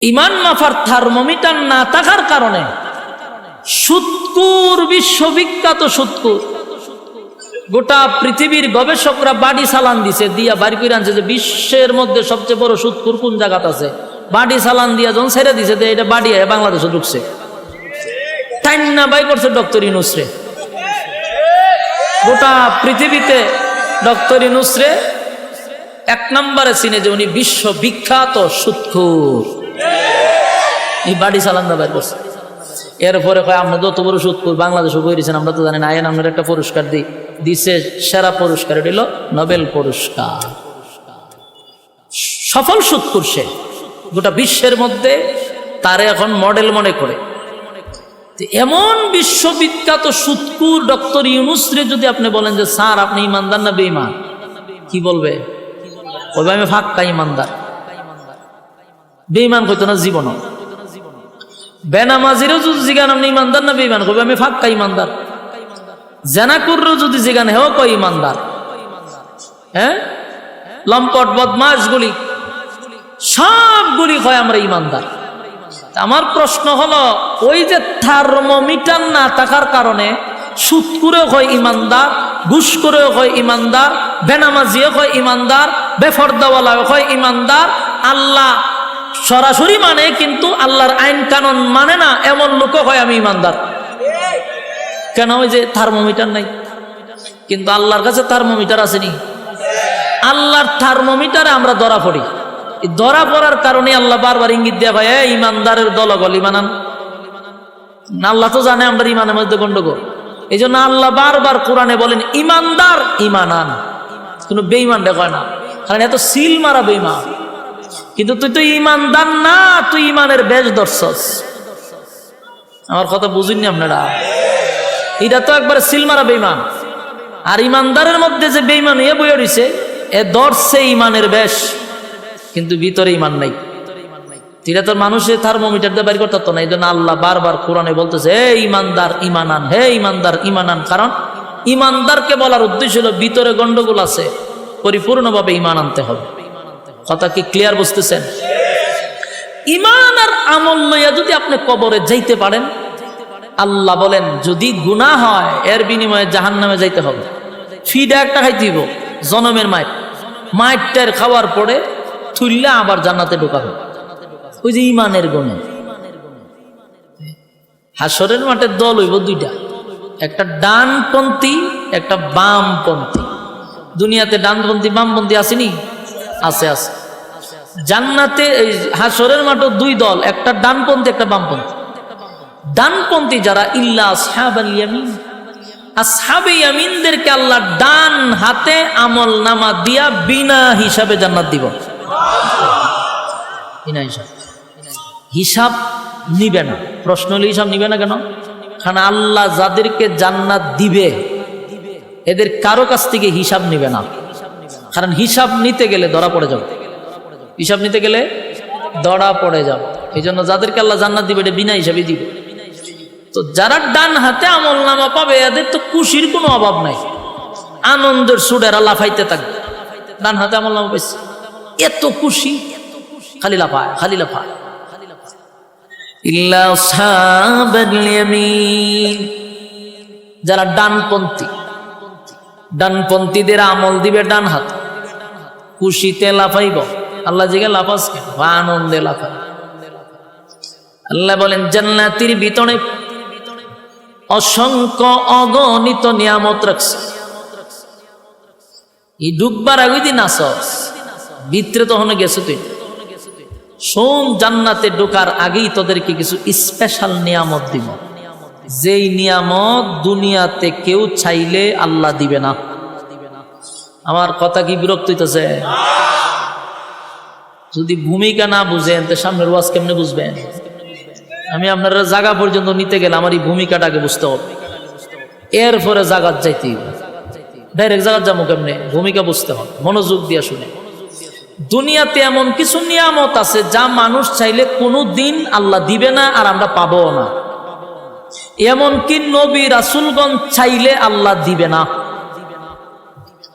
ইমান মাফার thermometer না থাকার কারণে সুৎকুর, বিশ্ববিখ্যাত সুৎকুর, গোটা পৃথিবীর গবেষকরা বাড়ি চালান দিছে, দিয়া বাড়ি করে আনছে যে বিশ্বের মধ্যে সবচেয়ে বড় সুৎকুর কোন জায়গাতে আছে। বাড়ি চালান দিয়া যখন ছেড়ে দিছে যে এটা বাড়ি বাংলাদেশে ঢুকছে, টাইনা বাই করছে ডক্টর ইউনূসরে। গোটা পৃথিবীতে ডক্টর ইউনূসরে এক নম্বরে চিনে যে উনি বিশ্ববিখ্যাত সুৎকুর। এই বাড়ি চালান দা বাইর করছে। এরপরে কয় আমরা যত বড় সুৎকুর বাংলাদেশে বইরেছেন আমরা তো জানি না, আইন আমরা একটা পুরস্কার দিই, দিছে সেরা পুরস্কার, এটা হলো নোবেল পুরস্কার। সফল সুৎকুর সে, গোটা বিশ্বের মধ্যে তারে এখন মডেল মনে করে। এমন বিশ্ববিখ্যাত সুৎকুর ডক্টর ইউনূসরে যদি আপনি বলেন যে স্যার আপনি ইমানদার না বেঈমান, কি বলবে? বলবে আমি ফাক্কা ইমানদার। বেঈমান কইতো না জীবন। বেনামাজিরও যদি জিগান আপনি ইমানদার না বেঈমান, কইবে আমি ফাক্কা ইমানদার। জানাকুরও যদি জিগান হেও কয় ইমানদার। হ্যাঁ, লম্পট বদমাশগুলি সবগুলি কয় আমরা ইমানদার। আমার প্রশ্ন হলো, ওই যে থার্মোমিটার না থাকার কারণে সুৎকুরেও হয় ইমানদার, ঘুষ করেও হয় ইমানদার, বেনামাজিও হয় ইমানদার, বেফরদাওয়ালাও হয় ইমানদার, আল্লাহ সরাসরি মানে কিন্তু আল্লাহর আইন কানুন মানে না এমন লোক হয় আমি ইমানদার। কেন? ওই যে থার্মোমিটার নাই। কিন্তু আল্লাহর কাছে থার্মোমিটার আসেনি। আল্লাহর থার্মোমিটারে আমরা ধরা পড়ি। ধরা পড়ার কারণে আল্লাহ বারবার ইঙ্গিত দেয়া হয় ইমানদারের দলগল ইমানান। আল্লাহ তো জানে আমরা ইমানের মধ্যে গন্ডগোল, এই জন্য আল্লাহ বারবার কোরআনে বলেন ইমানদার ইমানান, কোনো বেঈমান দেখায় না, কারণ এত সিল মারা বেঈমান। কিন্তু তুই তো ইমানদার না, তুই ইমানের বেশ ধরছস। আমার কথা বুঝিনি আপনারা? এটা তো একবার সিল মারা বেঈমান। আর ইমানদারের মধ্যে যে বেঈমান এ বইয়া রইছে, এ ধরছে ইমানের বেশ, কিন্তু ভিতরে ইমান নাই। এটা তো মানুষের থার্মোমিটার দিয়ে বের করতে তো না। এই জন্য আল্লাহ বারবার কোরআনে বলতেছে হে ইমানদার ইমানান, হে ইমানদার ইমানান। কারণ ইমানদারকে বলার উদ্দেশ্য হলো ভিতরে গন্ডগোল আছে, পরিপূর্ণভাবে ইমান আনতে হবে। কথা কি ক্লিয়ার বুঝতেছেন? ইমান আর আমল লইয়া যদি আপনি কবরে যাইতে পারেন, আল্লাহ বলেন যদি গুনাহ হয় এর বিনিময়ে জাহান্নামে যাইতে হবে। ফিডা একটা খাইতে হইব, জনমের মাইটটার খাওয়ার পরে থুইলা আবার জান্নাতে ঢোকাবে। ওই যে ইমানের গুণে। হাসরের মাঠে দল হইব দুইটা, একটা ডানপন্থী একটা বামপন্থী। দুনিয়াতে ডানপন্থী বামপন্থী আসেনি? আছে আছে। জান্নাতে এই হাসরের মাঠে দুই দল, একটা ডানপন্থী একটা বামপন্থী। ডানপন্থী যারা ইল্লা আসহাবাল ইয়ামিন, আসহাবে ইয়ামিনদেরকে আল্লাহ ডান হাতে আমল নামা দিয়া বিনা হিসাবে জান্নাত দিব। বিনা হিসাব, হিসাব নিবে না। প্রশ্ন হলে হিসাব নিবে না কেন? কারণ আল্লাহ যাদেরকে জান্নাত দিবে এদের কারো কাছ থেকে হিসাব নিবে না। কারণ হিসাব নিতে গেলে ধরা পড়ে যাবে, হিসাব নিতে গেলে ধরা পড়ে যাবে। এই জন্য যাদেরকে আল্লাহ জান্নাত দিবে এটা বিনা হিসাবে দিবে। তো যারা ডান হাতে আমল নামা পাবে এদের তো খুশির কোনো অভাব নাই, আনন্দের সুডেরা লাফাইতে থাকবে। ডান হাতে আমল নামা পাইছে, এত খুশি, খালি লাফায় খালি লাফায়। ইল্লা আসহাবাল ইয়ামিন, যারা ডানপন্থী, ডানপন্থীদের আমল দিবে ডান হাত, খুশিতে লাফাইব। আল্লাহ জিগে লাফাস কেন? আনন্দে লাফায়। আল্লাহ বলেন জান্নাতের ভিতরে অসংখ্য অগণিত নিয়ামত রাখছে। এই ঢুকবার আগে দিন আসস, ভিতরে তখন গেছো তুই শোন, জান্নাতে ঢোকার আগেই তোদেরকে কিছু স্পেশাল নিয়ামত দিব, যেই নিয়ামত দুনিয়াতে কেউ চাইলে আল্লাহ দিবে না। আমার কথা কি বিরক্ত হইতেছে? যদি ভূমিকা না বুঝেন তো সামনের ওয়াজ কেমনে বুঝবেন? আমি আপনারা জায়গা পর্যন্ত নিতে গেলে আমার এই ভূমিকাটাকে বুঝতে হবে, এরপরে জায়গাত যাইতে হবে। ডাইরেক্ট জায়গাত যাবো কেমনে? ভূমিকা বুঝতে হবে, মনোযোগ দিয়ে শুনে। দুনিয়াতে এমন কিছু নিয়ামত আছে যা মানুষ চাইলে কোনো দিন আল্লাহ দিবে না আর আমরা পাবো না। এমনকি নবী রাসূলগণ চাইলে আল্লাহ দিবে না।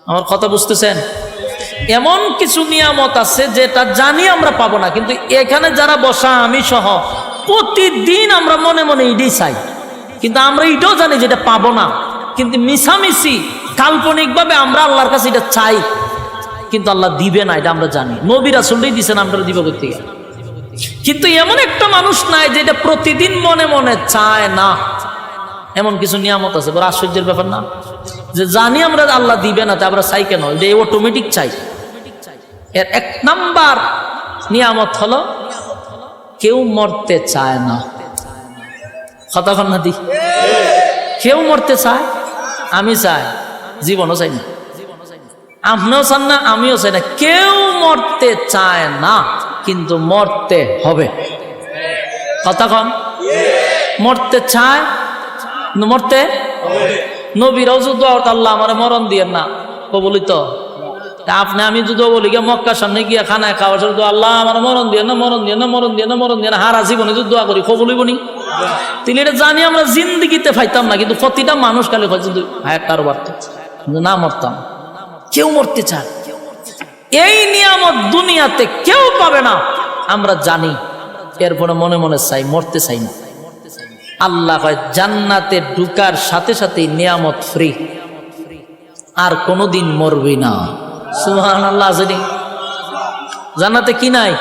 আমার কথা বুঝতেছেন? এমন কিছু নিয়ামত আছে যেটা জানি আমরা পাবো না, কিন্তু এখানে যারা বসা আমি সহ প্রতিদিন আমরা মনে মনে এটাই চাই, কিন্তু আমরা এটাও জানি যেটা পাবো না, কিন্তু মিছামিছি কাল্পনিকভাবে আমরা আল্লাহর কাছে এটা চাই, কিন্তু আল্লাহ দিবে না এটা আমরা জানি। নবী রাসূলই দিয়েছেন, আমরা দিব করতে গেলে। কিন্তু এমন একটা মানুষ নাই যেটা প্রতিদিন মনে মনে চায় না। এমন কিছু নিয়ামত আছে, বড় আশ্চর্যের ব্যাপার না? যে জানি আমরা আল্লাহ দিবে না, তা আমরা চাই কেন? এটা অটোমেটিক চাই। এর এক নাম্বার নিয়ামত হলো কেউ মরতে চায় না। কতক্ষণ না দি কেউ মরতে চায়, আমি চাই, জীবনও চাই না, আপনিও চান না, আমিও চাই না, কেউ মরতে চায় না, কিন্তু মরতে হবে। কতক্ষণ মরতে চায়, মরতে নবীরাও যুদ্ধ, আল্লাহ আমার মরণ দিয়ে না কবলিত। আপনি আমি যদি বলি গিয়ে মক্কার সামনে গিয়ে খানায় খাওয়ার শুধু আল্লাহ আমার মরণ দিয়ে না, মরণ দিয়ে না, মরণ দিয়ে না, মরণ দিয়ে না, হারা জীবনে যদি দোয়া করি কবলিব নি? তিনি এটা জানি আমরা জিন্দিগিতে পাইতাম না, কিন্তু প্রতিটা মানুষ খালি যদি হায়ার বাড়ত না মরতাম। কেউ মরতে চায়, এই নিয়ামত দুনিয়াতে কেউ পাবে না আমরা জানি, এরপরে মনে মনে চাই, মরতে চাই না। আল্লাহ কয় জান্নাতে ঢুকার সাথে সাথে নিয়ামত ফ্রি, আর কোনোদিন মরবি না। সুবহানাল্লাহ। জান্নাতে কি নাই?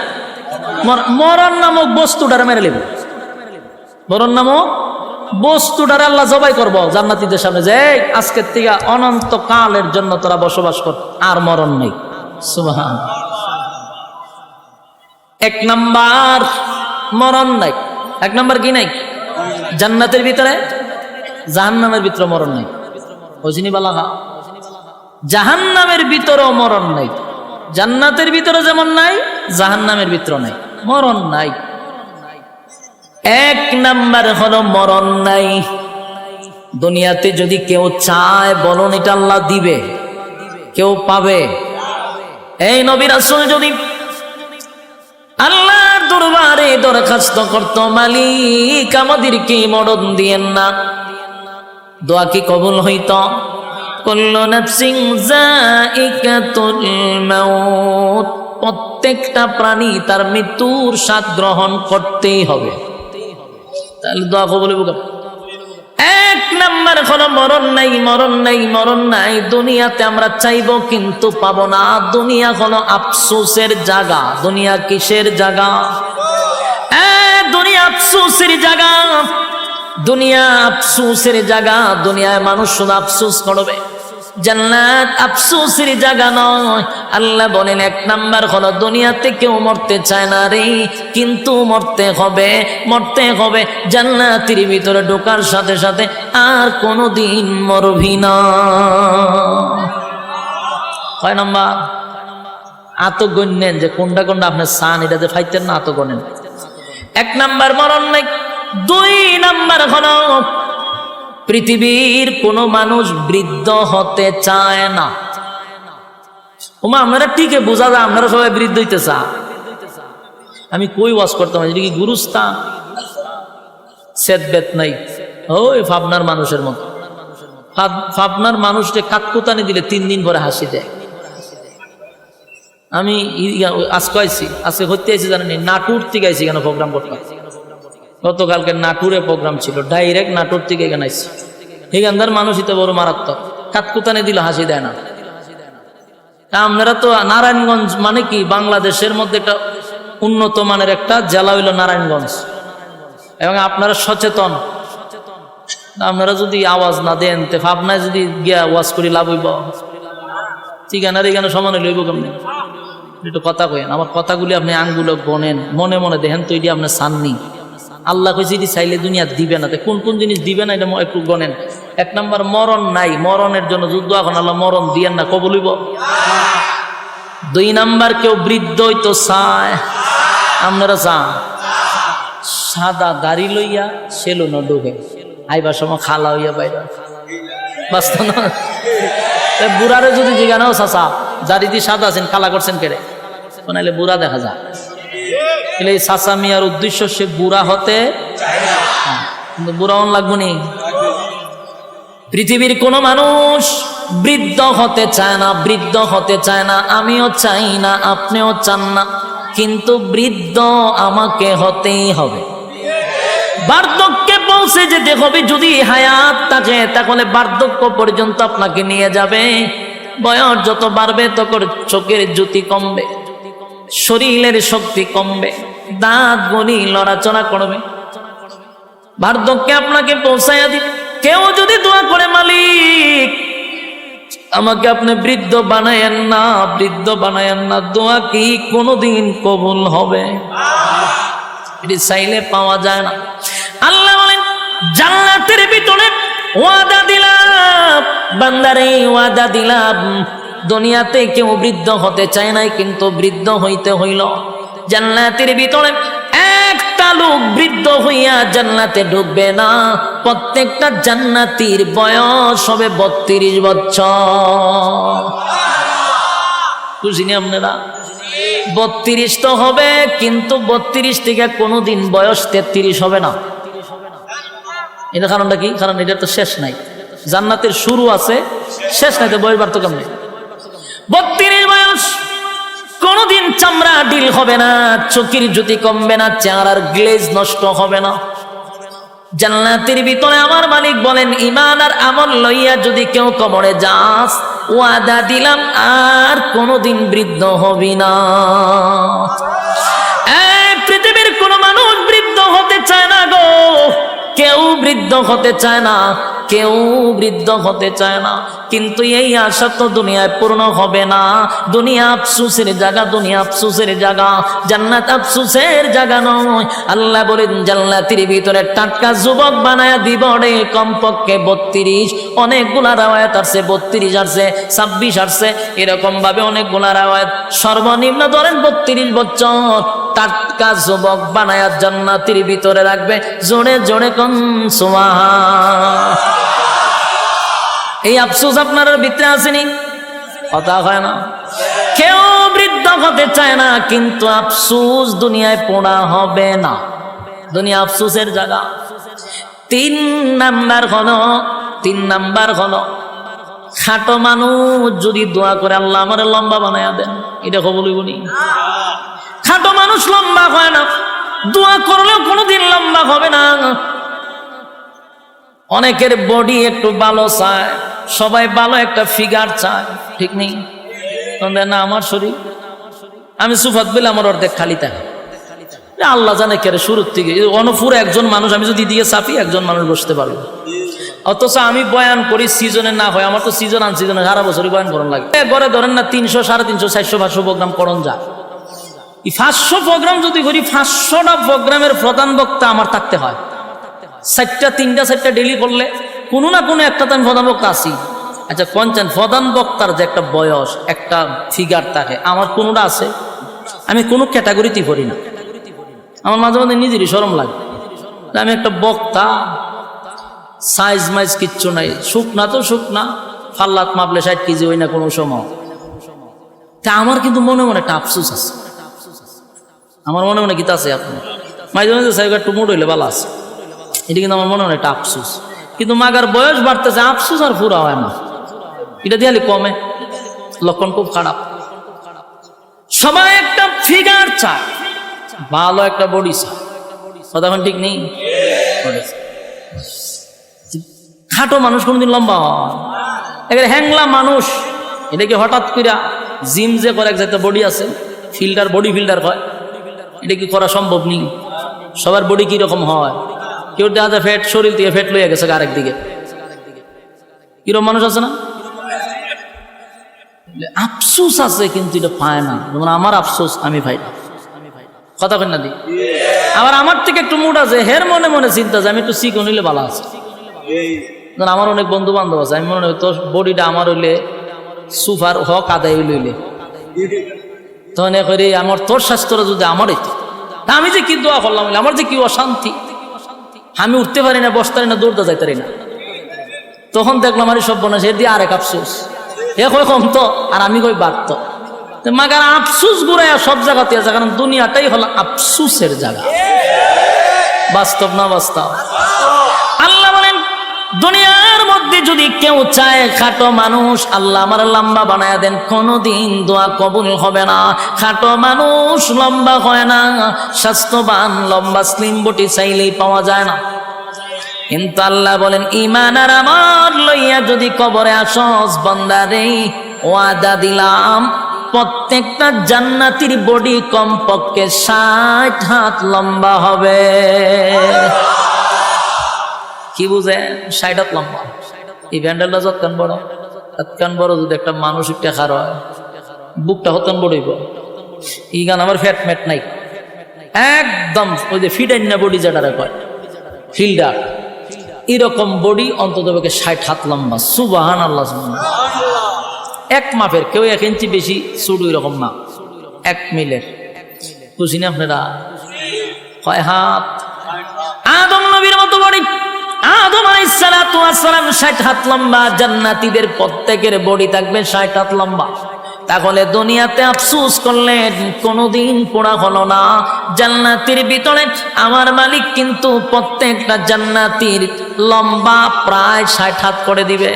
মরণ নামক বস্তুটারে মেরে নেব, মরণ নামক বস্তুটারে আল্লাহ জবাই করবো জান্নাতীদের সামনে, যে আজকের থেকে অনন্ত কালের জন্য তোরা বসবাস কর, আর মরণ নেই। সুবহান। এক নাম্বার মরণ নাই। এক নাম্বার কি নাই? জান্নাতের ভিতরে, জাহান্নামের ভিতরে মরণ নাই। ওজিনি বালাহা, জাহান্নামের ভিতরেও মরণ নাই। জান্নাতের ভিতরে যেমন নাই, জাহান্নামের ভিতরে নাই, মরণ নাই। এক নাম্বার হলো মরণ নাই। দুনিয়াতে যদি কেউ চায়, বলুন এটা আল্লাহ দিবে, কেউ পাবে? এই নবী রাসূল যদি আল্লাহর দরবারে দরখাস্ত করত, মালিক আমাদেরকে মরণ দিয়েন না, দোয়া কি কবুল হইত? কুল্লু নাফসিন যায়িকাতুল মাউত, প্রত্যেকটা প্রাণী তার মৃত্যুর স্বাদ গ্রহণ করতেই হবে, তাহলে দোয়া কবুল হবে। এক নাম্বার হলো মরণ নাই, মরণ নাই, মরণ নাই। দুনিয়াতে আমরা চাইবো কিন্তু পাবো না। দুনিয়া হলো আফসোসের জায়গা। দুনিয়া কিসের জায়গা? দুনিয়া আফসোসের জায়গা, দুনিয়া আফসোসের জায়গা। দুনিয়ায় মানুষ শুধু আফসোস করবে, জান্নাত আফসোসের জায়গা নয়। আল্লাহ বলেন এক নাম্বার হলো দুনিয়াতে কেউ মরতে চায় না রে, কিন্তু মরতে হবে, মরতে হবে। জান্নাতের ভিতরে ঢোকার সাথে সাথে আর কোনোদিন মরবি না। কয় নাম্বার? আত গণ্যেন যে কোনটা কোনটা আপনার সান, এটাতে ফাইতেন না, আত গণেন। এক নাম্বার মরণ নাই। দুই নাম্বার হলো পৃথিবীর কোন মানুষ বৃদ্ধ হতে চায় না। ওমা আপনারা ঠিকই বোঝা যায় আপনারা সবাই বৃদ্ধ হইতে চান। আমি কই ওয়াজ করতাম, এটা কি গুরুস্থান? সেদবেত নাই, ওই ভাবনার মানুষের মতো। ভাবনার মানুষকে কাককুতানি দিলে 3 দিন পরে হাসি দেয়। আমি আজকে আইছি, আজকে হতে আইছি জানেন, নাটুর থেকে আইছি কেন প্রোগ্রাম করতাম। গতকালকে নাটুরে প্রোগ্রাম ছিল, ডাইরেক্ট নাটুর থেকে এখানে আইছি। এখানকার মানুষই তো বড় মারাত্মক, কাতকুতানি দিল হাসি দেয় না। আপনারা তো নারায়ণগঞ্জ মানে কি বাংলাদেশের মধ্যে একটা উন্নত মানের একটা জেলা হইল নারায়ণগঞ্জ, এবং আপনারা সচেতন। আপনারা যদি আওয়াজ না দেন, আপনার যদি গিয়া ওয়াজ করি লাভ হইব? ঠিকানার এখানে সমানে লইব কেমনি? একটু কথা কইেন, আমার কথাগুলি আপনি আঙ্গুলো গনেন, মনে মনে দেখেন তো এটি আপনার সাননি। আল্লাহ কইছে এটি চাইলে দুনিয়া দিবে না, কোন কোন জিনিস দিবে না এটা একটু গনেন। এক নাম্বার মরণ নাই, মরণের জন্য যুদ্ধ, এখন আল্লাহ মরণ দিয়েন না, কবলিব। দুই নাম্বার কেউ বৃদ্ধ হইতো চায়, আপনারা চান? সাদা দাড়ি লইয়া সেলুন ঢুকে আইবার সময় খালা হইয়া বাইরে বাস্তব না। বুড়ারে যদি জিজ্ঞানাও চাচা দাড়ি দিয়ে সাদা আছেন, কালা করছেন কেড়ে, নাইলে বুড়া দেখা যায়। এই চাচা মিয়ার উদ্দেশ্য সে বুড়া হতে, কিন্তু বুড়া অন লাগবো নি। পৃথিবীর কোন মানুষ বৃদ্ধ হতে চায় না, বৃদ্ধ হতে চায় না, আমিও চাই না, আপনিও চান না, কিন্তু বৃদ্ধ আমাকে হতেই হবে। বার্ধক্যে পৌঁছে যেতে হবে। যদি হায়াত থাকে তাহলে বার্ধক্য পর্যন্ত আপনাকে নিয়ে যাবে। বয়স যত বাড়বে তখন চোখের জ্যোতি কমবে, শরীরের শক্তি কমবে, দাঁত গলি লড়াচড়া করবে, বার্ধক্যে আপনাকে পৌঁছাইয়া দিবে। কেউ যদি দোয়া করে, মালিক আমাকে আপনি বৃদ্ধ বানায়েন না, বৃদ্ধ বানায়েন না, দোয়া কি কোনোদিন কবুল হবে? এটি চাইলে পাওয়া যায় না। আল্লাহ বলেন জান্নাতের ভিতরে ওয়াদা দিলাম, বান্দারে ওয়াদা দিলাম, দুনিয়াতে কেউ বৃদ্ধ হতে চায় নাই, কিন্তু বৃদ্ধ হইতে হইল। জান্নাতের ভিতরে একটা লোক বৃদ্ধ হইয়া জান্নাতে ঢুকবে না। প্রত্যেকটা জান্নাতীর বয়স হবে 32 বছর। বুঝিনি আপনারা? 32 তো হবে, কিন্তু 32 থেকে কোনোদিন বয়স 33 হবে না। এটা কারণটা কি? কারণ এটা তো শেষ নাই। জান্নাতের শুরু আছে, শেষ নাই, তো বয়স বাড়তো কেমনে? 32 বয়স, কোনদিন চামড়া ডিল হবে না, চোখের জ্যোতি কমবে না, চেহারার গ্লেজ নষ্ট হবে না। জান্নাতের ভিতরে আমার মালিক বলেন, ঈমান আর আমল লইয়া যদি কেউ কবরে যাস, ওয়াদা দিলাম আর কোনদিন বৃদ্ধ হবি না। এই পৃথিবীর কোন মানুষ বৃদ্ধ হতে চায় না গো, কেউ বৃদ্ধ হতে চায় না, কেউ বৃদ্ধ হতে চায় না। কিন্তু এই আশা তো দুনিয়ায় পূর্ণ হবে না। দুনিয়া আফসোসের জায়গা, দুনিয়া আফসোসের জায়গা, জান্নাত আফসোসের জায়গা নয়। আল্লাহ বলেন জান্নাতের ভিতরে টাটকা যুবক বানায়া দিব রে, কমপক্ষে 32। অনেকগুলা রাওয়ায়াত আসছে 32 আসছে, 26 আসছে, এরকম ভাবে অনেকগুলা রাওয়ায়াত। সর্বনিম্ন ধরেন 32 বছর টাটকা যুবক বানায়া জান্নাতের ভিতরে রাখবে। জোরে জোরে কোন সুবহান। এই আফসোস আপনার ভিতরে আসেনি? কথা হয় না। কেউ বৃদ্ধ হতে চায় না, কিন্তু আফসোস দুনিয়ায় পড়া হবে না। দুনিয়া আফসোসের জায়গা। 3 নাম্বার হলো খাটো মানুষ যদি দোয়া করে, আল্লাহ আমার লম্বা বানায়া দেন, এটা কবুল হইব নি? খাটো মানুষ লম্বা হয় না, দোয়া করলেও কোনোদিন লম্বা হবে না। অনেকের বডি একটু ভালো চায়, সবাই ভালো একটা ফিগার চায়, ঠিক নেই? না আমার শরীর, আমি সুফাত বলে আমার অর্ধেক খালি থাকে। আল্লাহ জানে কেরে শুরুর থেকে অনপুরে একজন মানুষ আমি যদি দিয়ে চাপি, একজন মানুষ বসতে পারবে। অথচ আমি বয়ান করি সিজনে না হয়, আমার তো সিজন আন সিজনে সারা বছরই বয়ান করার লাগে। ঘরে ধরেন না 300, 350, 400, 500 প্রোগ্রাম করণ যায়। 500 প্রোগ্রাম যদি করি, 500টা প্রোগ্রামের প্রধান বক্তা আমার থাকতে হয়। 3টা ডেলি করলে কোনো না কোনো একটা তো আমি প্রধান বক্তা আছি। আচ্ছা কনচেন প্রধান বক্তার যে একটা বয়স, একটা ফিগার থাকে, আমার কোনোটা আছে? আমি কোনো ক্যাটাগরিতে পড়ি না। আমার মাঝে মাঝে নিজেরই শরম লাগে, আমি একটা বক্তা, সাইজ মাইজ কিচ্ছু নাই, শুকনা তো শুকনা, ফাল্লাত মাপলে 60 কেজি হই না কোনো সময়। তা আমার কিন্তু মনে মনে একটা আফসোস আছে। আমার মনে মনে গীতা আছে, আপনার মাঝে মাঝে সাইজ একটু মোট হইলে ভালো আছে, এটা কিন্তু আমার মনে মনে একটা আফসোস। কিন্তু মাগার বয়স বাড়তেছে, আফসোস আর পুরা হয় না, এটা দিয়ালে কমে, লক্ষণ খুব খারাপ। সবাই একটা ফিগার চায়, ভালো একটা বডি চায়, কথা এখন ঠিক নেই? খাটো মানুষ কোনদিন লম্বা হয়? হ্যাংলা মানুষ, এটা কি হঠাৎ করে জিম যে করে এক জায়গায় বডি আছে, ফিল্টার, বডি ফিল্টার হয়, এটা কি করা সম্ভব নেই? সবার বডি কিরকম হয়? কেউ দেখা যায় ফ্যাট, শরীর থেকে ফ্যাট লইয়া গেছে আরেক দিকে, কিরকম মানুষ আছে না? আফসোস আছে, কিন্তু এটা পায় না। যেমন আমার আফসোস আমি ভাই, কথা কেন না দিই। আবার আমার থেকে একটু মুড আছে, হের মনে মনে চিন্তা যে আমি একটু চিকন হইলে ভালো আছে। আমার অনেক বন্ধু বান্ধব আছে, আমি মনে হয় তোর বডিটা আমার হইলে সুপার হক আদায় হইলে, তখন করে আমার তোর স্বাস্থ্যটা যদি আমার হইতো, তা আমি যে কি দোয়া করলাম, আমার যে কি অশান্তি, আমি উঠতে পারি না, বসতে পারি না, দৌড়তে যাইতে পারি না। তখন দেখলাম আমার সব বোনা, সে দিয়ে আরেক আফসোস, এ কয় কম তো, আর আমি কই বাড়ত। মাগার আফসোস ঘুরে সব জায়গাতে আছে, কারণ দুনিয়াটাই হলো আফসোসের জায়গা। বাস্তব না বাস্তব? আল্লাহ বলেন দুনিয়ার মধ্যে যদি কেউ চায় খাটো মানুষ আল্লাহ আমার লম্বা বানায় দেন, কোনোদিন দোয়া কবুল হবে না। খাটো মানুষ লম্বা হয় না, স্বাস্থ্যবান লম্বা স্লিম বডি চাইলেই পাওয়া যায় না। কিন্তু আল্লাহ বলেন ঈমান আর আমল লইয়া যদি কবরে আসস বান্দারে, ওয়াদা দিলাম প্রত্যেকটা জান্নাতীর বডি কমপক্ষে 60 হাত লম্বা হবে। কি বুঝেন? 60 হাত লম্বা। এই ব্যান্ডেলটা যতক্ষণ বড় ততক্ষণ বড়, যদি একটা মানুষ একটা খার হয় বুকটা হতন বড়ইব। এই গান আমার ফ্যাট ম্যাট নাই, একদম ওই যে ফিডাইনা বডি যেটা কয় ফিল্ডার, এরকম বডি অন্তত 60 হাত লম্বা। সুবহানাল্লাহ। এক মাপের, কেউ 1 ইঞ্চি বেশি চুড় এরকম না, 1 মিলের। বুঝি না আপনারা? কয় হাত? আদম নবীর মতো বডি। আদম আলাইহিস সালাতু ওয়াস সালাম 60 হাত লম্বা, জান্নাতীদের প্রত্যেকের বডি থাকবে 60 হাত লম্বা। তাহলে দুনিয়াতে আফসোস করলেন, কোনোদিন পোড়া হলো না। জান্নাতের ভিতরে আমার মালিক কিন্তু প্রত্যেকটা জান্নাতীর লম্বা প্রায় 60 হাত করে দিবে।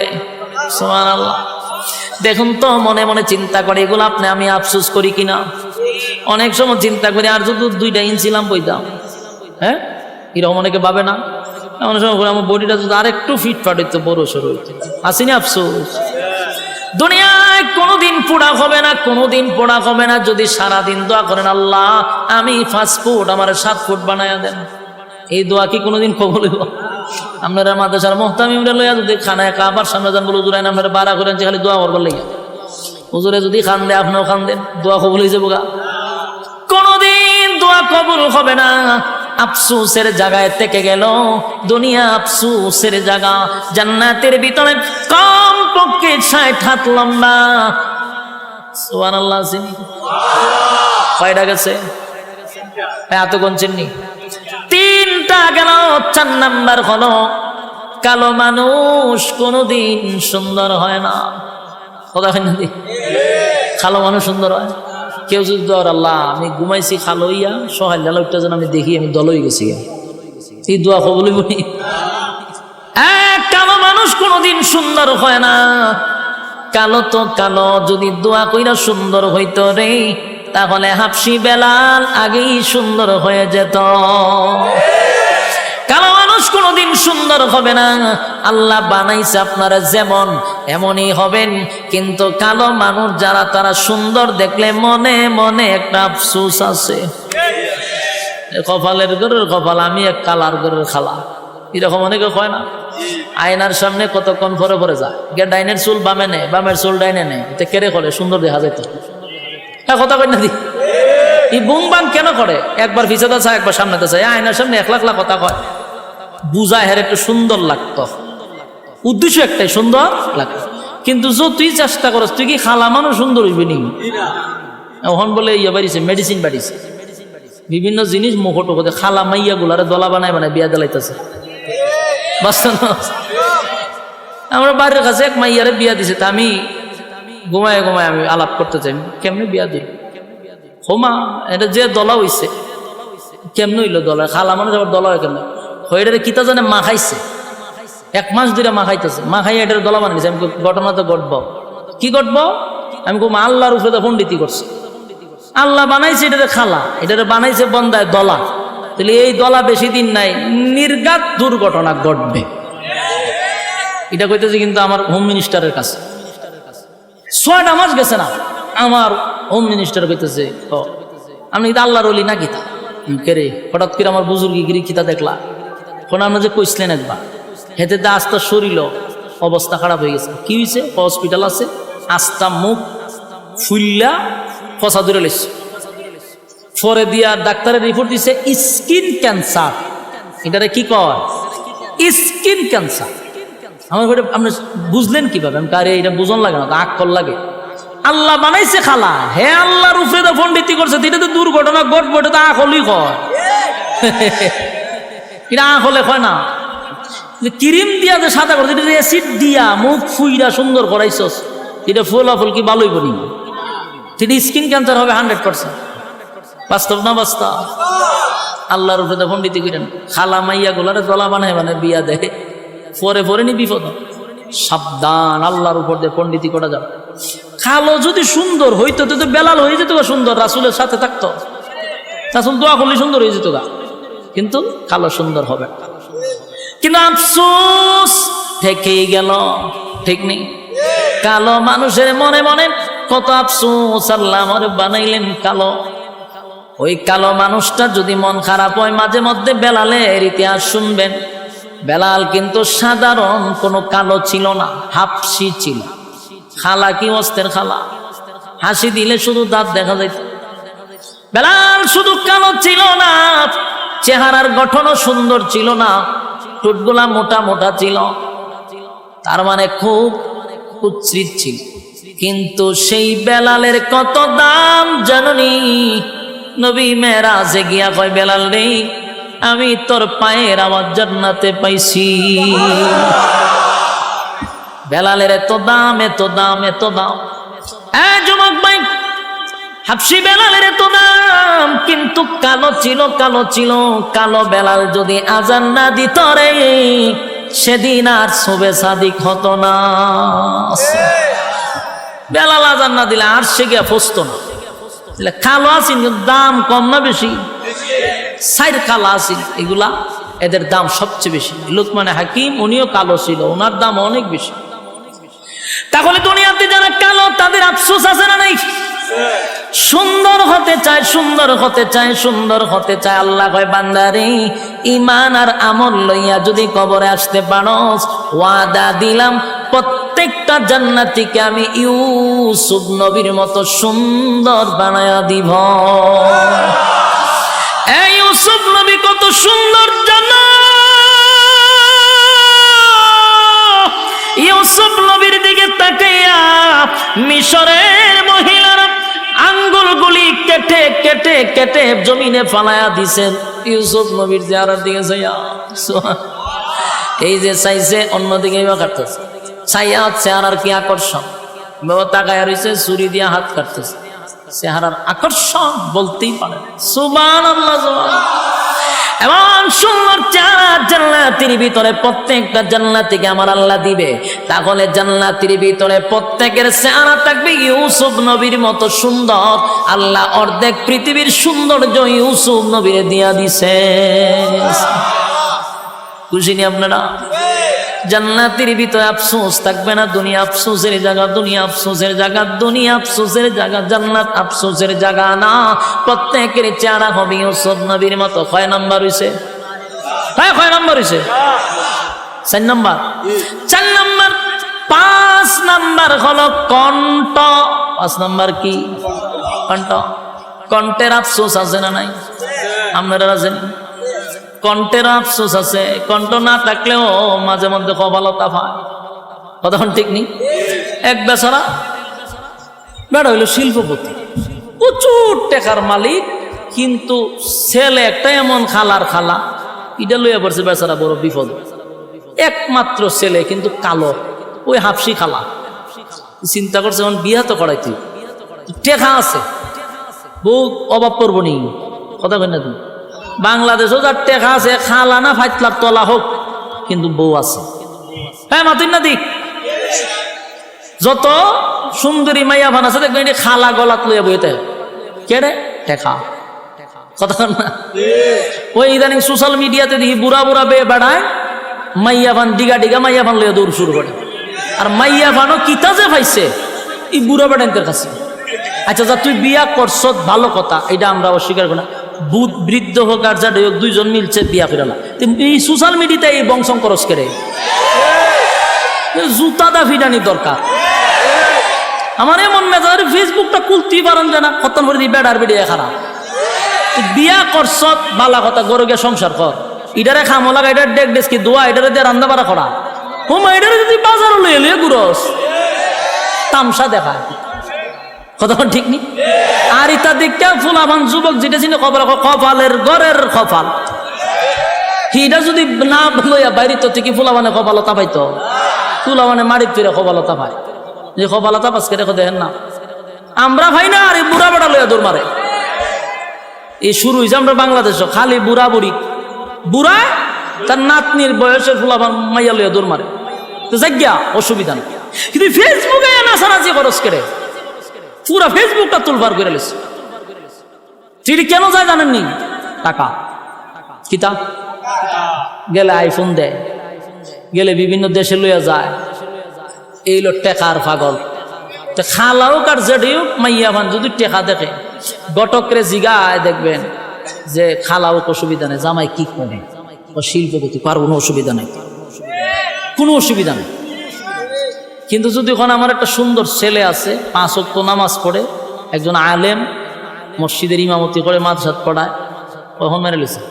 সুবহানাল্লাহ। দেখুন তো, মনে মনে চিন্তা করে এগুলো আপনি আমি আফসোস করি কিনা? অনেক সময় চিন্তা করি আর যদি 2 ইঞ্চি লাম বইতাম, হ্যাঁ এরকম অনেকে ভাবে না? অনেক সময় আমার বডিটা যদি আরেকটু ফিটফাট হইতো, বড় সড়ো হইতো, আসেনি আফসোস? দুনিয়ায় কোনোদিন পোড়া হবে না, কোনোদিন পোড়া হবে না যদি সারাদিন দোয়া করেন, আল্লাহ আমি 5 ফুট আমার 7 ফুট বানায়া দেন। এই দোয়া কি কোনোদিন কবুল হইব? আপনারা মাদ্রাসার মুহতামিমরা লইয়া যদি খানায় কাবার সামনে যান, বলে হুজুর আপনারা বাড়া করেন যে খালি দোয়া করবার লাগে। হুজুরে যদি খান দেয়, আপনিও খান দেন, দোয়া কবুল হয়ে যাবো গা? কোনোদিন দোয়া কবুল হবে না। আফসোসের জায়গায় থেকে গেল দুনিয়া, আফসোসের জায়গা। জান্নাতের ভিতরে কম পক্ষে 60 হাত লম্বা। সুবহানাল্লাহ। কয়টা গেছে? এত গুনছেন নি? 3টা গেল। 4 নাম্বার হলো কালো মানুষ কোনোদিন সুন্দর হয় না। কথা হয় না? কালো মানুষ সুন্দর হয়? কেউ যদি দর আল্লাহ আমি ঘুমাইছি খালো ইয়া সহায় লালটা যেন আমি দেখি আমি দল হয়ে গেছি, এই দোয়া কবুল বলি। কালো মানুষ কোনোদিন সুন্দর হয় না। কালো তো কালো, যদি দোয়া কইরা সুন্দর হইতো রে, তাহলে হাফসি বেলাল আগেই সুন্দর হয়ে যেত। কালো মানুষ কোনোদিন সুন্দর হবে না। আল্লাহ বানাইছে আপনারা যেমন এমনই হবেন, কিন্তু কালো মানুষ যারা তারা সুন্দর দেখলে মনে মনে একটা আফসোস আছে। কপালের গরের কপাল, আমি এক কালার গরের খালা, এরকম অনেকে হয় না? আয়নার সামনে কতক্ষণ পরে পরে যায়, ডাইনের চুল বামে নেয়, বামের চুল ডাইনে নেয়, কেড়ে করে সুন্দর দেখা যেত। কথা কই না দি? এই বুং বাং কেন করে? একবার পিছাতে চায়, একবার সামনেতে চায়। আয়নার সামনে 1 লাখ কথা কয়, বুঝায় হের একটু সুন্দর লাগতো, উদ্দেশ্য একটাই সুন্দর লাগতো। কিন্তু তুই চেষ্টা করস, তুই কি খালা মানুষ সুন্দর হইবি নি? এখন বলে ইয়ে বাড়িছে, মেডিসিন বাড়িছে, বিভিন্ন জিনিস মুখটো করতে খালা মাইয়া গুলারে দলা বানায় বানায় বিয়া দিলাইতেছে। বাস্তব আমরা বাড়ির কাছে এক মাইয়ারে বিয়া দিছে, তা আমি ঘুমায় ঘুমায় আমি আলাপ করতে চাই, কেমনে বিয়া দিল? হোমা এটা যে দলা হইছে, কেমনে হইলো দলা? খালা মানুষ আবার দলা হয় কেমন? এটারে কিতা জানে মা খাইছে, 1 মাস ধরে মা খাইতেছে, মা খাইয়া এটার দলা বানিয়েছে। আমি ঘটনা তো ঘটব, কি ঘটবো? আমি কম আল্লাহর উপরে তো পণ্ডিতি করছে। আল্লাহ বানাইছে এটারে খালা, এটারে বানাইছে বন্দায় দলা। তাহলে এই দলা বেশি দিন নাই, নির্ঘাত দুর্ঘটনা ঘটবে। এটা কইতেছে কিন্তু আমার হোম মিনিস্টারের কাছে 6টা মাস গেছে না, আমার হোম মিনিস্টার কইতেছে আমি আল্লাহর ওলি নাকি তা কেরে? হঠাৎ করে আমার বুজুর্গিগিরি কিতা দেখলা, কোন আমরা যে কইছিলেন একবার, হেতে আস্তা শরীর অবস্থা খারাপ হয়ে গেছে। কি হয়েছে? হসপিটাল আছে, আস্তা মুখ ফুললা ফসা ধরে লেছে। পরে দিয়া ডাক্তারের রিপোর্ট দিছে স্কিন ক্যান্সার। এটারে কি কয়? Skin cancer. আমার আপনি বুঝলেন কিভাবে? আমি কারে এটা বুঝন লাগে না, আক্কল লাগে। আল্লাহ বানাইছে খালা, হে আল্লাহর উপরে তো পণ্ডিতি করছে, এটা তো দুর্ঘটনা ঘটবো, এটা তো আখলই কয়। এটা আখলে কয় না। ক্রিম দিয়া যে সাদা করছে, এটা অ্যাসিড দিয়া মুখ ফুইরা সুন্দর করাইছস, এটা ফলাফল কি ভালোই করি? সেটা স্কিন ক্যান্সার হবে 100%। বাস্তব না বাস্তব? আল্লাহর উপরে তো পণ্ডিতি করেন। খালা মাইয়া গুলারে দলা বানায় মানে বিয়া দেয়, পরে পরে নি বিপদ, সাবধান, আল্লাহর উপর দিয়ে পণ্ডিতি করা যাবে। কালো যদি সুন্দর হইতো তো বেলাল হয়ে যেত সুন্দর, রাসূলের সাথে থাকতো, রাসূল দোয়া করলে সুন্দর হয়ে যেত গা, কিন্তু কালো সুন্দর হবে। কিন্তু আফসোস থেকেই গেল, ঠিক নেই? কালো মানুষের মনে মনে কত আফসোস, আল্লাহ আমারে বানাইলেন কালো। ওই কালো মানুষটা যদি মন খারাপ হয়, মাঝে মধ্যে বেলালের ইতিহাস শুনবেন। বেলাল কিন্তু সাধারণ কোনো কালো ছিল না, হাফসি ছিল। খালা কি অস্তের খালা, হাসি দিলে শুধু দাঁত দেখা যাইত। বেলাল শুধু কালো ছিল না, চেহারার গঠনও সুন্দর ছিল না, ঠোঁটগুলা মোটা মোটা ছিল, তার মানে খুব কুৎসিত ছিল। কিন্তু সেই বেলালের কত দাম জাননি? নবী মেরাজে গিয়া কয়, বেলাল রে, আমি তোর পায়ের আওয়াজ জান্নাতে পাইছি। বেলালের এত দাম, এত দাম, এত দাম। যুবক ভাই, হাবশি বেলালের এত দাম, কিন্তু কালো ছিল, কালো ছিল। কালো বেলাল যদি আজান না দিত রে, সেদিন আর শোবে সাদিক হতো না। বেলাল আজান না দিলে আর সে গিয়া ফসতো না। কালো আসিন, দাম কম না বেশি? সাইর কালো আসিন, এগুলা এদের দাম সবচেয়ে বেশি। লুকমান হাকিম উনিও কালো ছিল, ওনার দাম অনেক বেশি। তাহলে দুনিয়াতে যারা কালো, তাদের আফসোস আছে না নাই? সুন্দর হতে চায়, সুন্দর হতে চায়, সুন্দর হতে চায়। আল্লাহ কয়, বান্দারে, ঈমান আর আমল লইয়া যদি কবরে আসতে পারোস, ওয়াদা দিলাম প্রত্যেকটা জান্নাতীকে আমি ইউসুফ নবীর মতো সুন্দর বানায়া দিব। এই ইউসুফ নবী কত সুন্দর জানো? ইউসুফ নবীর দিকে তাকাইয়া মিশরের মহিলারা আঙ্গুলগুলি কেটে কেটে কেটে জমিনে ফালায়া দিছেন ইউসুফ নবীর চেহারার দিকে চাইয়া। এই যে চাইছে, অন্যদিকে কাটতেছে, চাইয়া চেহারার কি আকর্ষণ! বাবা তাকায়া রয়েছে, ছুরি দিয়ে হাত কাটতেছে, চেহারার আকর্ষণ বলতেই পারে। সুবহানাল্লাহ, সুবহানাল্লাহ। এমন সুন্দর চেহারা জান্নাতের ভিতরে প্রত্যেকটা জান্নাতীকে আমার আল্লাহ দিবে। তাহলে জান্নাতের ভিতরে প্রত্যেকের চেহারা থাকবে ইউসুফ নবীর মতো সুন্দর। আল্লাহ অর্ধেক পৃথিবীর সৌন্দর্য ইউসুফ নবীরে দিয়া দিছে। খুশি নি আপনারা? জান্নাতের ভিতরে আফসোস থাকবে না। দুনিয়া আফসোসের জায়গা, দুনিয়া আফসোসের জায়গা, দুনিয়া আফসোসের জায়গা, জান্নাত আফসোসের জায়গা না। প্রত্যেকের চেহারা হবে ইউসুফ নবীর মতো। কয় নাম্বার হইছে? হ্যাঁ, কয় নাম্বার হইছে? 4 নাম্বার। 4 নাম্বার। 5 নাম্বার হলো কণ্ঠ। 5 নাম্বার কি? কণ্ঠ। কণ্ঠের আফসোস আছে না নাই? আপনারা আছেন? কণ্ঠের আফসোস আছে। কণ্ঠ না থাকলেও মাঝে মধ্যে কপালতা পায়। কথা ঠিক নেই? এক বেচারা বেড়া হইল শিল্পপতি, প্রচুর টাকার মালিক, কিন্তু ছেলে একটা এমন খালার খালা, এটা লইয়া পড়ছে বেচারা বড় বিপদ। একমাত্র ছেলে, কিন্তু কালো, ওই হাফসি খালা। চিন্তা করছে এখন বিয়া তো করাইতে, টেকা আছে, বউ অভাব করবো নি। কথা কই না তুমি? বাংলাদেশও যার টেকা আছে, খালা না ফাইতলার তলা হোক, কিন্তু বউ আছে। হ্যাঁ মাতুন না দিক, যত সুন্দরী মাইয়া ভান আছে দেখবেন খালা গলাত লইয়া বইতে কেড়ে টেকা। কথা না? ওই ইদানিং সোশ্যাল মিডিয়াতে দেখি বুড়া বুড়া বেয়ে বেড়ায়, মাইয়া ভান ডিগা ডিগা মাইয়া ভান লইয়া দৌড় শুরু করে। আর মাইয়া ভানও কিতা যে পাইছে এই বুড়া বেড়াইতের কাছে। আচ্ছা, যা তুই বিয়া করছ ভালো কথা, এটা আমরা অস্বীকার করি না। বুধ বৃদ্ধ হোক আর যা হোক, দুইজন মিলছে বিয়া করে না। এই সোশ্যাল মিডিয়াতে এই বংশং করস করে জুতা দা ফিডানি দরকার। আমার এমন মেজাজ, ফেসবুকটা খুলতেই পারেন জানা, কতন করে বেড়ার বেড়িয়ে খারাপ। বিয়া করছ বালা কথা, গরু গিয়ে সংসার কর। ইটারে খামো লাগা, এটার ডেক ডেস্কি দোয়া, এটারে দিয়ে রান্না বাড়া করা। হুমা এটারে যদি বাজার লইয়ে লইয়ে ঘুরস, তামসা দেখায়। কথা ঠিক নি? আর ইতা দিকটা ফুলাবান যুবক যেটা ছিল কপালের ঘরের কপাল, হিটা যদি না লইয়া বাইরে তো থেকে ফুলাবানে কপালতা পাইতো, ফুলাবানে মারির তুই কপালতা পায়। যে কপালতা পাস করে দেখেন না, আমরা ভাই না। আর এই বুড়া বেড়া লইয়া দৌড় মারে। এই শুরু হয়েছে আমরা বাংলাদেশ, খালি বুড়া বুড়ি, বুড়া তার নাতনির বয়সের ফুলাফান মাইয়া লইয়া দৌড় মারে, তো জায়গা অসুবিধা নেই। কিন্তু ফেসবুকে নাচানাচি খরচ করে পুরা ফেসবুকটা তুলবার করে লেছে। চিঠি কেন যায় জানেননি? টাকা। কিতা গেলে আইফোন দেয়, গেলে বিভিন্ন দেশে লইয়া যায়, এই লো টেকার পাগল। তো খালাও কার জেডিও মাইয়া ভান যদি টেকা দেখে গটকরে জিগায় দেখবেন যে খালাও অসুবিধা নেই, জামাই কি করে শিল্পপতি পার কোনো অসুবিধা নেই, কোনো অসুবিধা নেই। কিন্তু যদি ওখানে আমার একটা সুন্দর ছেলে আছে, 5 ওয়াক্ত নামাজ পড়ে, একজন আলেম, মসজিদের ইমামতি করে, মাদ্রাসাত পড়ায়, কখন মেরে লিছে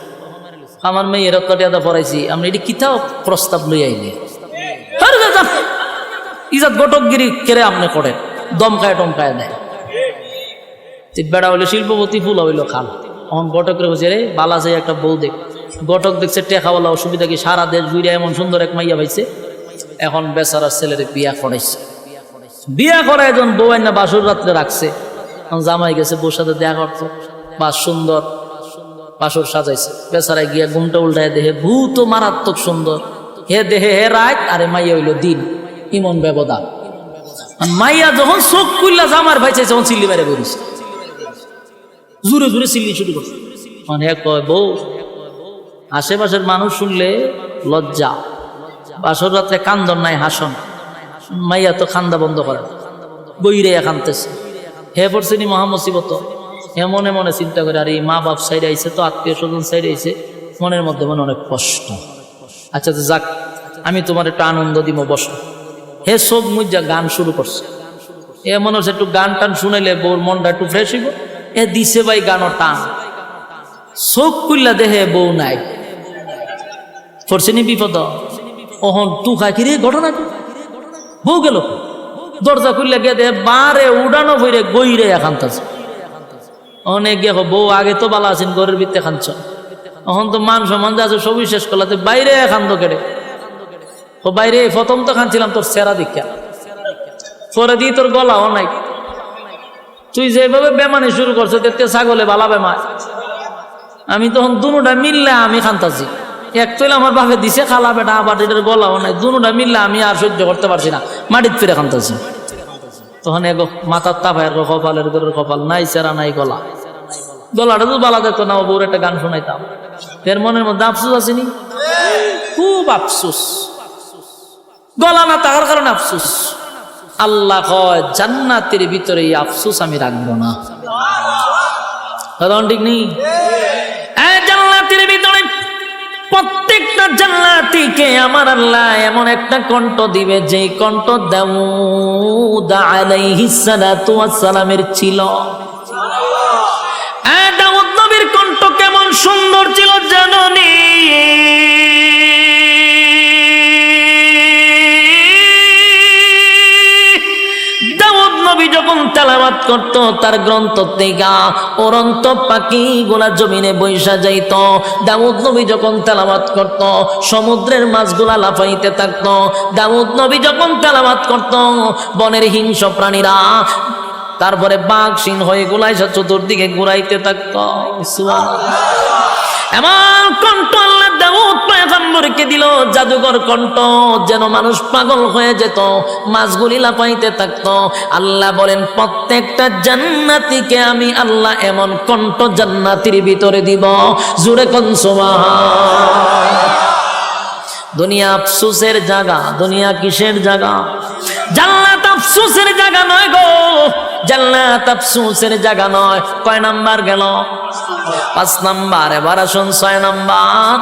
আমার মেয়ের টিয়াদা পড়াইছি আমরা, এটি কিতাও প্রস্তাব লই আইলে ইজাত গটকগিরি কেড়ে আপনি করে দমকায় টমকায় দেয়। বেড়া হইলো শিল্পপতি, ফুল হইলো খাল। তখন গটকরে বলছে রে বালা যায় একটা বউ দেখ। গটক দেখছে টেকাওয়ালা, অসুবিধা কি, সারা দেশ ঘুরে এমন সুন্দর এক মাইয়া পাইছে। এখন বেচারার ছেলের বিয়া করাইছে, বিয়া করা একজন বউ না বাসুর রাত্রে রাখছে। জামাই গেছে বউর সাথে দেখা করতো, বা সুন্দর বাসুর সাজাইছে। বেচারায় গিয়া ঘুমটা উল্টায় দেহে ভূত মারাত্মক সুন্দর, হে দেহে হে রাত, আরে মাইয়া হইলো দিন। ইমন ব্যবধান। মাইয়া যখন চোখ খুললা জামার ভাই চাইছে, তখন চিল্লি বাইরে বেরিয়েছে, জুড়ে জুড়ে চিল্লি শুরু করছে। মানে কয় বউ, আশেপাশের মানুষ শুনলে লজ্জা, বাসর রাত্রে কান্দন নাই হাসন। মাইয়া তো খান্দা বন্ধ করে, বইরে কানতেছে। হে পড়ছেনি মহামসিবত। হে মনে মনে চিন্তা করে, আর এই মা বাপ সাইডে আইছে, তো আত্মীয় স্বজন সাইডে আইছে, মনের মধ্যে মনে অনেক কষ্ট। আচ্ছা তো যাক, আমি তোমার একটু আনন্দ দিব, বসো। হে সব মুজা গান শুরু করছে। এ মনে হচ্ছে একটু গান টান শুনাইলে বউর মনটা একটু ফ্রেশ হইব। এ দিছে ভাই গানও টান, চোখ খুললা দেহে বউ নাই। পড়ছেনি বিপদ। ওহন তু খাকি রে ঘটনা, বউ গেল, দরজা খুললে গিয়ে দেহে বারে উড়ানো বইরে গইরে এখানতাছে। অনেক গিয়ে বউ আগে তো বালা আছেন, ঘরের ভিতরে খানছ, এখন তো মান সম্মান আছে সবই শেষ করলাতে বাইরে খান্দ কেড়ে। ও বাইরে প্রথম তো খানছিলাম তোর সেরা দীক্ষা, পরে দিয়ে তোর গলাও নাই। তুই যেভাবে বেমানি শুরু করছো, দেখতে ছাগলে বালা বেমায়। আমি তখন দুটা মিললে আমি খান্তাছি। এক তৈলে আমার বাপে দিছে খালা বেটা, আবার এটার গলাও নাই, দুটা মিললে আমি আর সহ্য করতে পারছি না, মাটির ফিরে খান্তাছি। তখন এক মাথার তাপায় কপালের করে কপাল নাই, সেরা নাই গলা। গলাটা তো বালা দেখতো না, বউর একটা গান শোনাইতাম। এর মনের মধ্যে আফসোস আসেনি, খুব আফসোস। গলা না থাকার কারণে আফসোস। আল্লাহ কয় জান্নাতের ভিতরে এই আফসোস আমি রাখবো না। ঠিক নেই? জান্নাতের ভিতরে প্রত্যেকটা জান্নাতীকে আমার আল্লাহ এমন একটা কণ্ঠ দিবে, যে কণ্ঠ দাউদ আলাইহিস সালাতু ওয়াস সালামের ছিল। দাউদ নবীর কণ্ঠ কেমন সুন্দর ছিল জানেননি? দাউদ নবী যখন তেলাওয়াত করত, তার গ্রন্থ থেকে অরন্ত পাখি গুলা জমিনে বৈশা যাইত। দাউদ নবী যখন তেলাওয়াত করত, সমুদ্রের মাছগুলা লাফাইতে থাকতো। দাউদ নবী যখন তেলাওয়াত করত, বনের হিংস্র প্রাণীরা, তারপরে বাঘ সিংহ হয়ে গোলাইসা চতুর্দিকে ঘুরাইতে থাকতো। এমন কণ্ঠ আল্লাহ দাউদ পয়গম্বরকে দিল, জাদুঘর কণ্ঠ, যেন মানুষ পাগল হয়ে যেত, মাছগুলি লাফাইতে থাকতো। আল্লাহ বলেন প্রত্যেকটা জান্নাতীকে আমি আল্লাহ এমন কণ্ঠ জান্নাতের ভিতরে দিব। জোরে কোন সুবহান। দুনিয়া আফসোসের জায়গা। দুনিয়া কিসের জায়গা? জান্নাত আফসোসের জায়গা নয় গো, জান্নাত আফসোসের জায়গা নয়। কয় নাম্বার গেল? 5 নাম্বার। এবার আসুন 6 নাম্বার।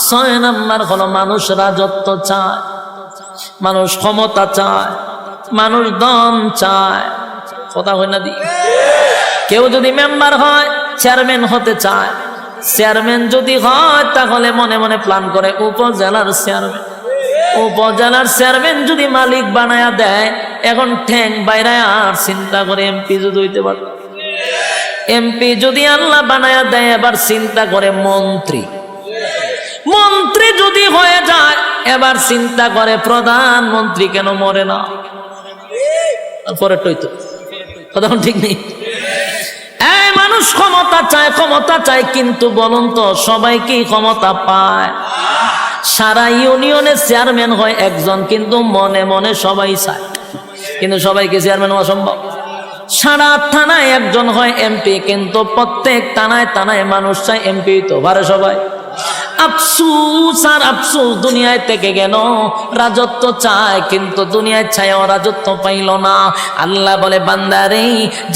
6 নাম্বার হলো মানুষ রাজত্ব চায়, মানুষ ক্ষমতা চায়, মানুষ ধন চায়। কথা হয় না দি? কেউ যদি মেম্বার হয়, চেয়ারম্যান হতে চায়। চেয়ারম্যান যদি হয়, তাহলে মনে মনে প্ল্যান করে উপজেলার চেয়ারম্যান। উপজেলার চেয়ারম্যান যদি মালিক বানায়া দেয়, এখন ঠ্যাং বাইরে আর চিন্তা করে এমপি যদি হইতে পারে। এমপি যদি আল্লাহ বানায়া দেয়, এবার চিন্তা করে মন্ত্রী। মন্ত্রী যদি হয়ে যায়, এবার চিন্তা করে প্রধানমন্ত্রী কেন মরে না। পরে টইতো কথা ঠিক নেই। মানুষ ক্ষমতা চায়, ক্ষমতা চায়, কিন্তু বলুন তো সবাই কি ক্ষমতা পায়? সারা ইউনিয়নের চেয়ারম্যান হয় একজন, কিন্তু মনে মনে সবাই চায়, কিন্তু সবাইকে চেয়ারম্যান হওয়া সম্ভব। সারা থানায় একজন হয় এমপি, কিন্তু প্রত্যেক থানায় থানায় মানুষ চায় এমপি তো পারে সবাই। আফসুস আর আফসুস, দুনিয়ায় থেকে গেল, রাজত্ব চায় কিন্তু দুনিয়ায় ছায়াও রাজত্ব পাইল না। আল্লাহ বলে বান্দারে,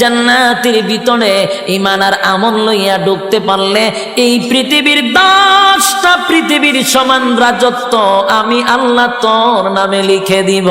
জান্নাতের ভিতরে ঈমান আর আমল লইয়া ঢুকতে পারলে এই পৃথিবীর 10টা পৃথিবীর সমান রাজত্ব আমি আল্লাহ তোর নামে লিখে দিব।